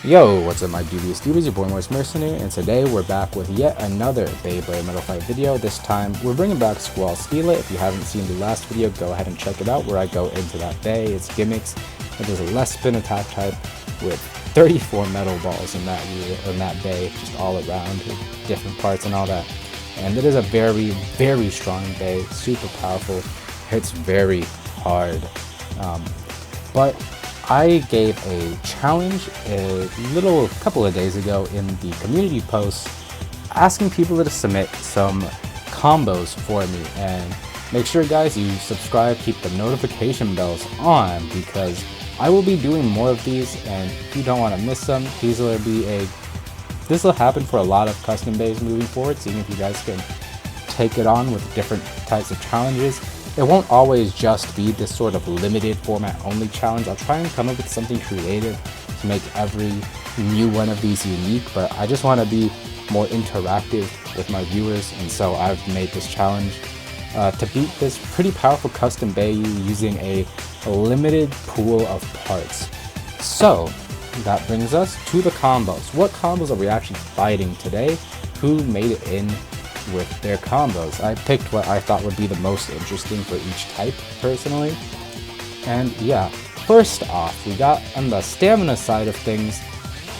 Yo, what's up my dubious dubies, your boy Moist Mercenary, and today we're back with yet another Beyblade Metal Fight video. This time, we're bringing back Squall Stila. If you haven't seen the last video, go ahead and check it out where I go into that bay, its gimmicks. It is a less spin attack type with 34 metal balls in that bay, just all around, different parts and all that. And it is a very, very strong bay, super powerful, hits very hard. But I gave a challenge a couple of days ago in the community post asking people to submit some combos for me, and make sure guys you subscribe, keep the notification bells on, because I will be doing more of these, and if you don't want to miss them, this will happen for a lot of custom bays moving forward, seeing if you guys can take it on with different types of challenges. It won't always just be this sort of limited format only challenge. I'll try and come up with something creative to make every new one of these unique, but I just want to be more interactive with my viewers, and so I've made this challenge to beat this pretty powerful custom bay using a limited pool of parts. So that brings us to the combos. What combos are we actually fighting today? Who made it in with their combos? I picked what I thought would be the most interesting for each type personally. And yeah, first off, we got on the stamina side of things,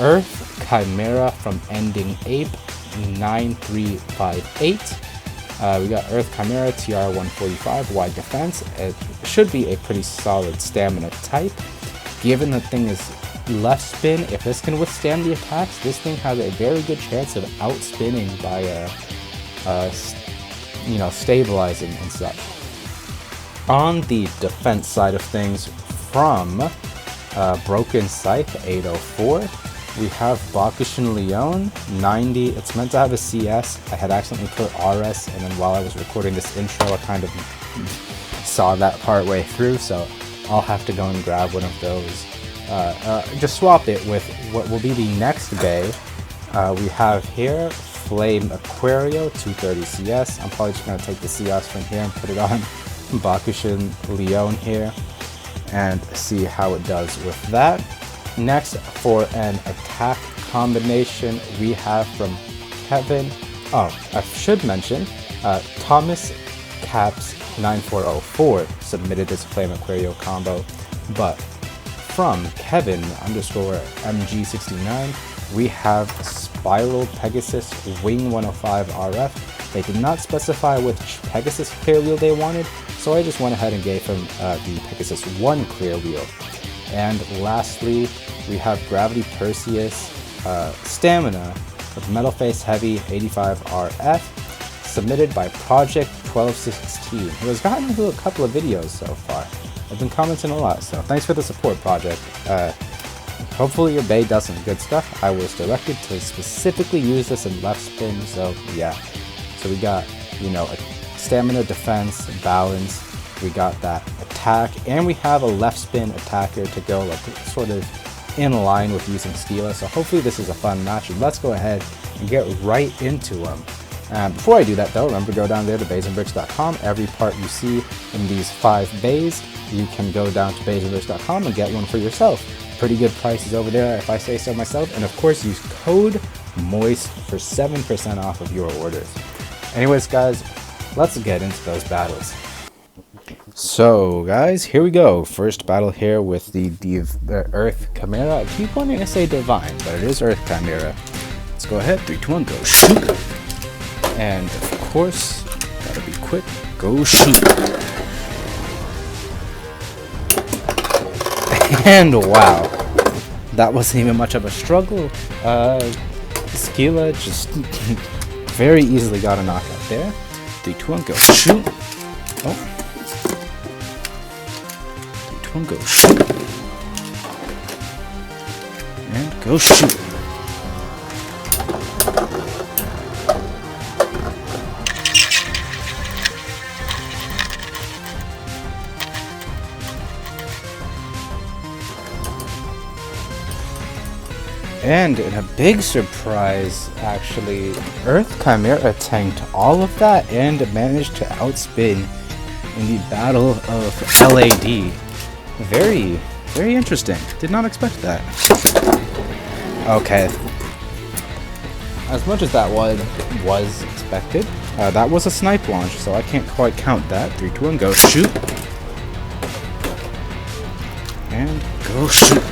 Earth Chimera from Ending Ape 9358. We got Earth Chimera TR 145 wide defense. It should be a pretty solid stamina type. Given the thing is left spin, if this can withstand the attacks, this thing has a very good chance of outspinning by stabilizing and such. On the defense side of things, from Broken Scythe 804, we have Bakushin Leon 90. It's meant to have a CS. I had accidentally put RS, and then while I was recording this intro, I kind of saw that part way through, so I'll have to go and grab one of those. Just swap it with what will be the next bay. We have here Flame Aquario 230 CS. I'm probably just going to take the CS from here and put it on Bakushin Leon here and see how it does with that. Next, for an attack combination, we have from Kevin. Oh, I should mention, Thomas Caps 9404 submitted this Flame Aquario combo, but from Kevin _ MG69, we have Spiral Pegasus Wing 105 RF. They did not specify which Pegasus clear wheel they wanted, so I just went ahead and gave him the Pegasus 1 clear wheel. And lastly, we have Gravity Perseus Stamina with Metal Face Heavy 85 RF, submitted by Project 1216, who has gotten into a couple of videos so far. I've been commenting a lot, so thanks for the support, Project. Hopefully your bay does some good stuff. I was directed to specifically use this in left spin, so yeah. So we got, a stamina, defense, balance, we got that attack, and we have a left spin attacker to go sort of in line with using Stila. So hopefully this is a fun match, and let's go ahead and get right into them. Before I do that though, remember to go down there to baysandbricks.com. Every part you see in these 5 bays, you can go down to baysandbricks.com and get one for yourself. Pretty good prices over there if I say so myself, and of course use code MOIST for 7% off of your orders. Anyways guys, let's get into those battles. So guys, here we go. First battle here with the Earth Chimera. I keep wanting to say Divine, but it is Earth Chimera. Let's go ahead, 3, 2, 1, go shoot! And of course, gotta be quick, go shoot! And wow, that wasn't even much of a struggle. Stila just very easily got a knockout there. 3, 2, 1, go shoot! Oh. 3, 2, 1, go shoot! And go shoot! And in a big surprise, actually, Earth Chimera tanked all of that and managed to outspin in the Battle of LAD. Very, very interesting. Did not expect that. Okay. As much as that was expected, that was a snipe launch, so I can't quite count that. 3, 2, 1, go shoot. And go shoot.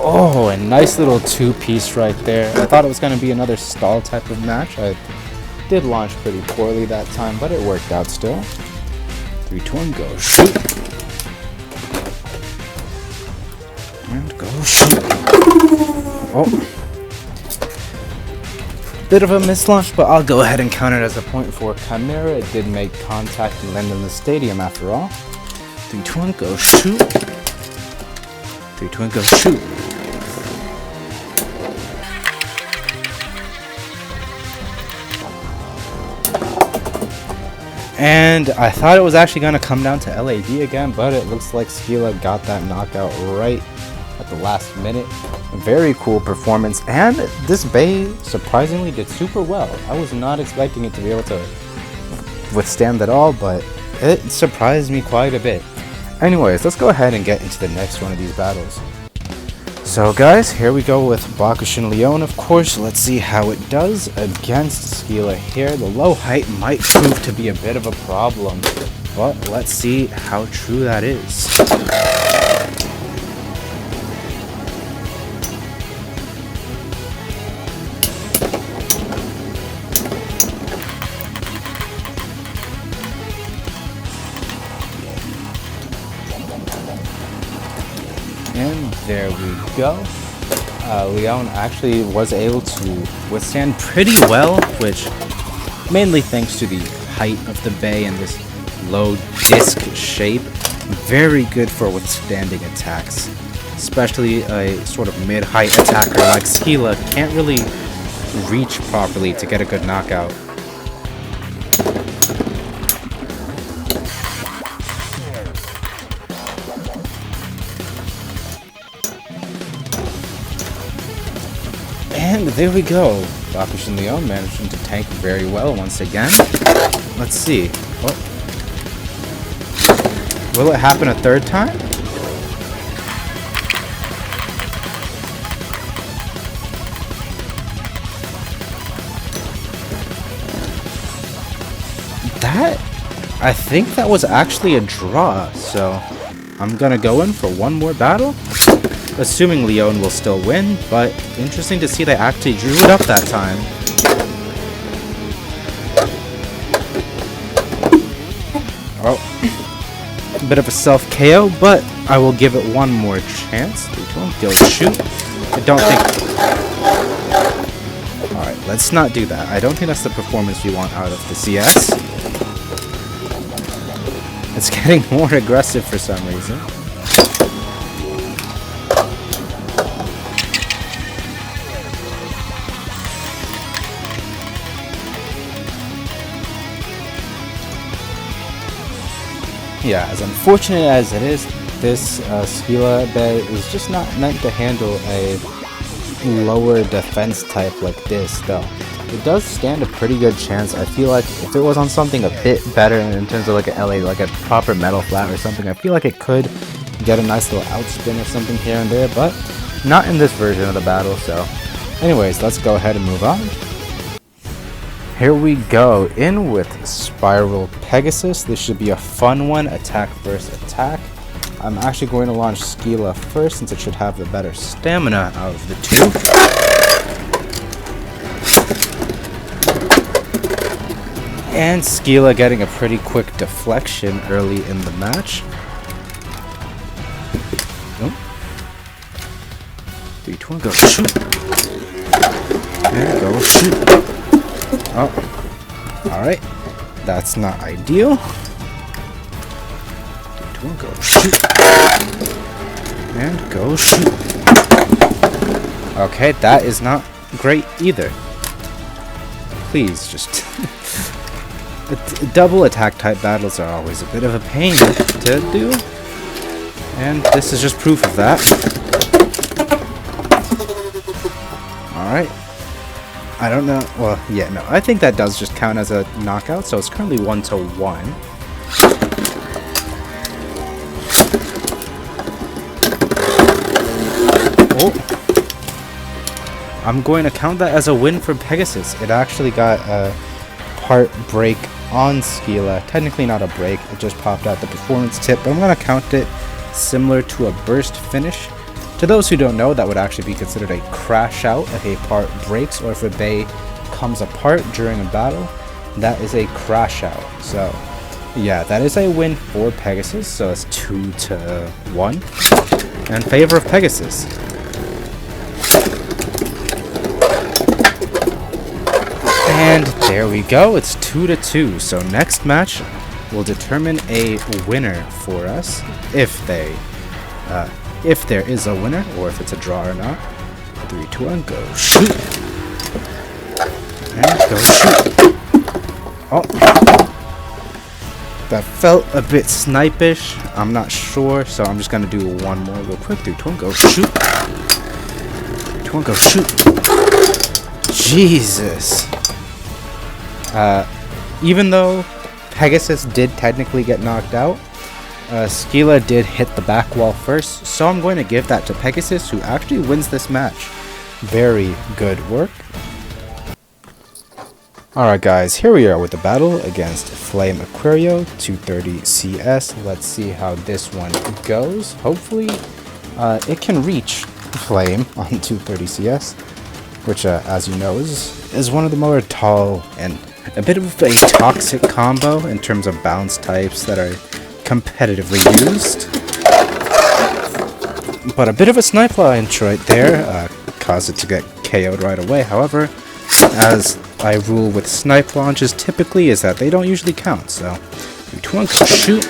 Oh, a nice little two-piece right there. I thought it was going to be another stall type of match. I did launch pretty poorly that time, but it worked out still. 3, 2, 1, go shoot. And go shoot. Oh. Bit of a mislaunch, but I'll go ahead and count it as a point for Chimera. It did make contact and land in the stadium after all. 3, 2, 1, go shoot. 3, 2, 1, go shoot. And I thought it was actually going to come down to LAD again, but it looks like Skila got that knockout right at the last minute. Very cool performance, and this bay surprisingly did super well. I was not expecting it to be able to withstand that all, but it surprised me quite a bit. Anyways, let's go ahead and get into the next one of these battles. So guys, here we go with Bakushin Leon, of course. Let's see how it does against Skila here. The low height might prove to be a bit of a problem, but let's see how true that is. And there we go. Leon actually was able to withstand pretty well, which mainly thanks to the height of the bay and this low disc shape. Very good for withstanding attacks. Especially a sort of mid-height attacker like Skila can't really reach properly to get a good knockout. And there we go. Bakushin Leon managing to tank very well once again. Let's see. Oh. Will it happen a third time? I think that was actually a draw, so I'm gonna go in for one more battle. Assuming Leon will still win, but interesting to see they actually drew it up that time. Oh, a bit of a self-KO, but I will give it one more chance. 3, 2, 1, go shoot. I don't think... Alright, let's not do that. I don't think that's the performance we want out of the CS. It's getting more aggressive for some reason. Yeah, as unfortunate as it is, this Skila bay is just not meant to handle a lower defense type like this, though. It does stand a pretty good chance. I feel like if it was on something a bit better in terms of like a LA, like a proper metal flat or something, I feel like it could get a nice little outspin or something here and there, but not in this version of the battle. So anyways, let's go ahead and move on. Here we go, in with Spiral Pegasus. This should be a fun one, attack versus attack. I'm actually going to launch Skila first since it should have the better stamina out of the two. And Skila getting a pretty quick deflection early in the match. Oh. 3, 2, 1, go shoot. And go shoot. Oh. Alright. That's not ideal. 3, 2, 1, go shoot. And go shoot. Okay, that is not great either. Please just... Double attack type battles are always a bit of a pain to do, and this is just proof of that. Alright. I don't know. Well, yeah, no. I think that does just count as a knockout, so it's currently 1-1. Oh. I'm going to count that as a win for Pegasus. It actually got a part break on Skila. Technically not a break, it just popped out the performance tip, but I'm going to count it similar to a burst finish. To those who don't know, that would actually be considered a crash out if a part breaks or if a bay comes apart during a battle. That is a crash out. So yeah, that is a win for Pegasus. So it's 2-1 in favor of Pegasus. And there we go, it's 2-2. So next match will determine a winner for us, if there is a winner, or if it's a draw or not. 3, 2, 1, go shoot! And go shoot! Oh, that felt a bit snipish. I'm not sure, so I'm just gonna do one more real quick. 3, 2, 1, go shoot! 3, 2, 1, go shoot! Jesus! Even though Pegasus did technically get knocked out, Skila did hit the back wall first, so I'm going to give that to Pegasus, who actually wins this match. Very good work. Alright guys, here we are with the battle against Flame Aquario 230 CS. Let's see how this one goes. Hopefully it can reach Flame on 230 CS, which as you know is one of the more tall and a bit of a toxic combo in terms of bounce types that are competitively used. But a bit of a snipe launch right there caused it to get KO'd right away. However, as I rule with snipe launches typically is that they don't usually count. So 3, 2, 1, go shoot.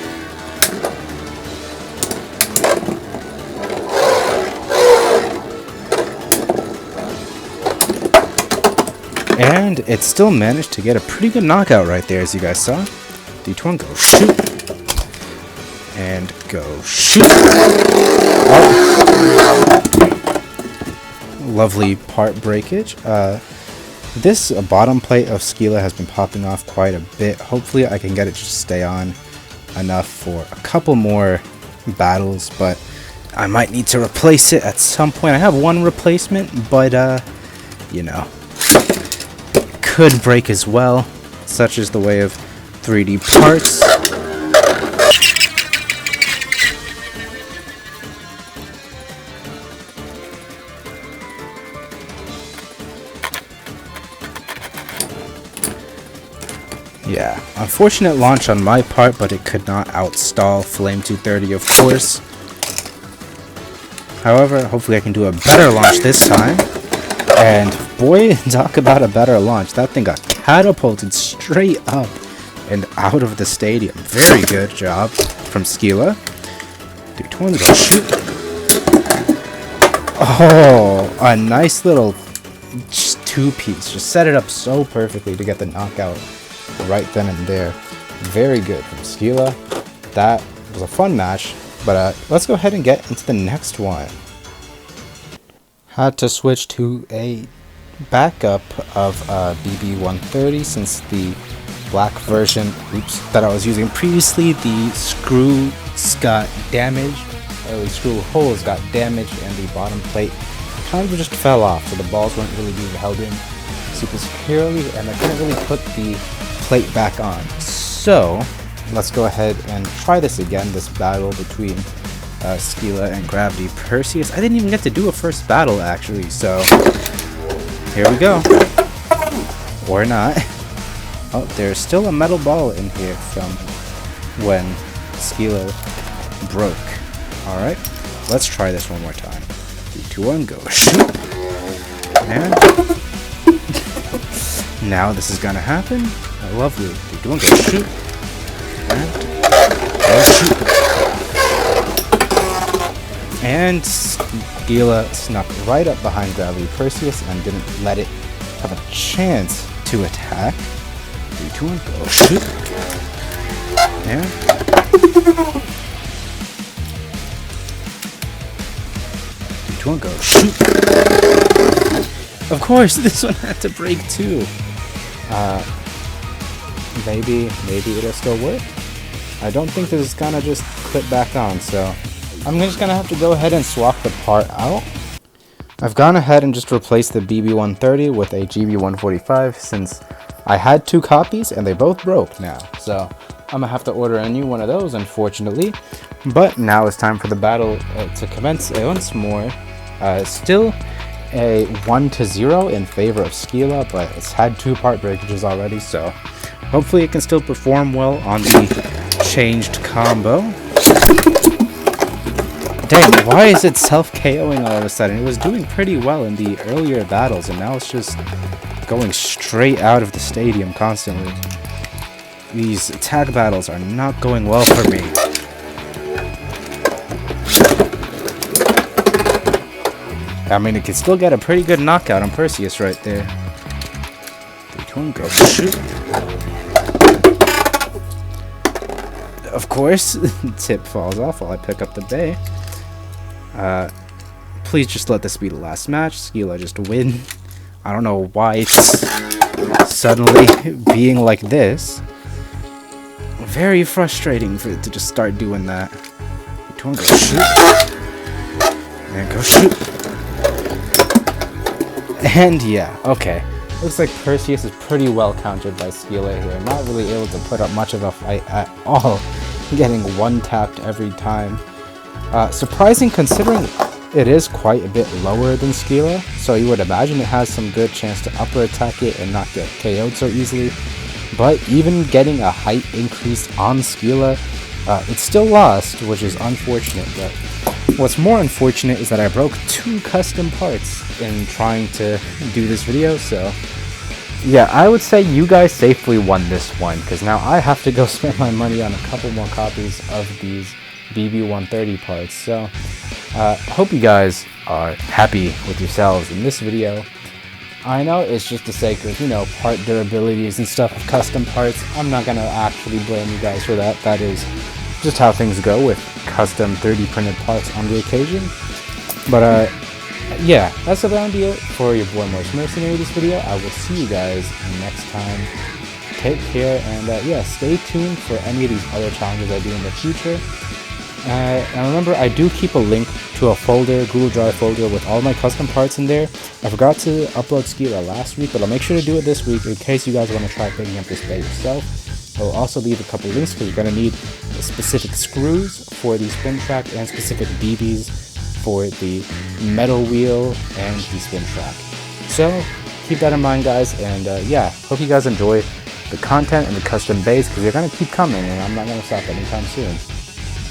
And it still managed to get a pretty good knockout right there, as you guys saw. 3, 2, 1, go shoot. And go shoot. Oh. Lovely part breakage. This bottom plate of Skila has been popping off quite a bit. Hopefully I can get it to stay on enough for a couple more battles, but I might need to replace it at some point. I have one replacement, but you know, it could break as well. Such is the way of 3D parts. Yeah, unfortunate launch on my part, but it could not outstall Flame 230, of course. However, hopefully I can do a better launch this time. And boy, talk about a better launch. That thing got catapulted straight up and out of the stadium. Very good job from Skila. 3, 2, 1, go shoot. Oh, a nice little just two-piece. Just set it up so perfectly to get the knockout right then and there. Very good from Skila. That was a fun match, but let's go ahead and get into the next one. Had to switch to a backup of BB130 since the black version that I was using previously, the screws got damaged, or the screw holes got damaged, and the bottom plate kind of just fell off, so the balls weren't really being held in super securely, and I couldn't really put the plate back on. So let's go ahead and try this again, this battle between Skila and Gravity Perseus. I didn't even get to do a first battle actually, so here we go. Or not. Oh, there's still a metal ball in here from when Skila broke. Alright, let's try this one more time. 3, 2, 1, go. Shoot. And now this is gonna happen. Lovely. 3, 2, 1, go shoot. And go shoot. And Skila snuck right up behind Gravity Perseus and didn't let it have a chance to attack. 3, 2, 1, go shoot. And 3, 2, 1, go shoot. Of course, this one had to break too. Maybe it'll still work. I don't think this is gonna just clip back on, so I'm just gonna have to go ahead and swap the part out. I've gone ahead and just replaced the BB130 with a GB145 since I had 2 copies and they both broke now. So I'm gonna have to order a new one of those, unfortunately. But now it's time for the battle to commence once more. Still a 1-0 in favor of Skila, but it's had 2 part breakages already, so hopefully it can still perform well on the changed combo. Dang, why is it self-KOing all of a sudden? It was doing pretty well in the earlier battles, and now it's just going straight out of the stadium constantly. These tag battles are not going well for me. I mean, it can still get a pretty good knockout on Perseus right there. Go shoot. Of course, tip falls off while I pick up the bay. Please just let this be the last match. Skila just win. I don't know why it's suddenly being like this. Very frustrating for it to just start doing that. Go shoot. And go shoot. And yeah, okay. Looks like Perseus is pretty well countered by Skila here. Not really able to put up much of a fight at all. Getting one-tapped every time. Surprising considering it is quite a bit lower than Skila, so you would imagine it has some good chance to upper attack it and not get KO'd so easily. But even getting a height increase on Skila, it still lost, which is unfortunate. But what's more unfortunate is that I broke 2 custom parts in trying to do this video, so yeah, I would say you guys safely won this one, because now I have to go spend my money on a couple more copies of these BB130 parts. So hope you guys are happy with yourselves in this video. I know it's just the sake of, you know, part durabilities and stuff of custom parts. I'm not gonna actually blame you guys for that. That is just how things go with custom 3D printed parts on the occasion. But yeah, that's gonna be it for your boy Morse Mercenary this video. I will see you guys next time. Take care, and yeah, stay tuned for any of these other challenges I do in the future. And remember, I do keep a link to a folder, Google Drive folder, with all my custom parts in there. I forgot to upload Skila last week, but I'll make sure to do it this week in case you guys want to try picking up this by yourself. I'll also leave a couple links because you're going to need specific screws for the spin track and specific BBs for the metal wheel and the spin track. So keep that in mind, guys, and yeah, hope you guys enjoy the content and the custom bays because they're going to keep coming and I'm not going to stop anytime soon.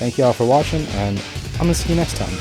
Thank you all for watching, and I'm going to see you next time.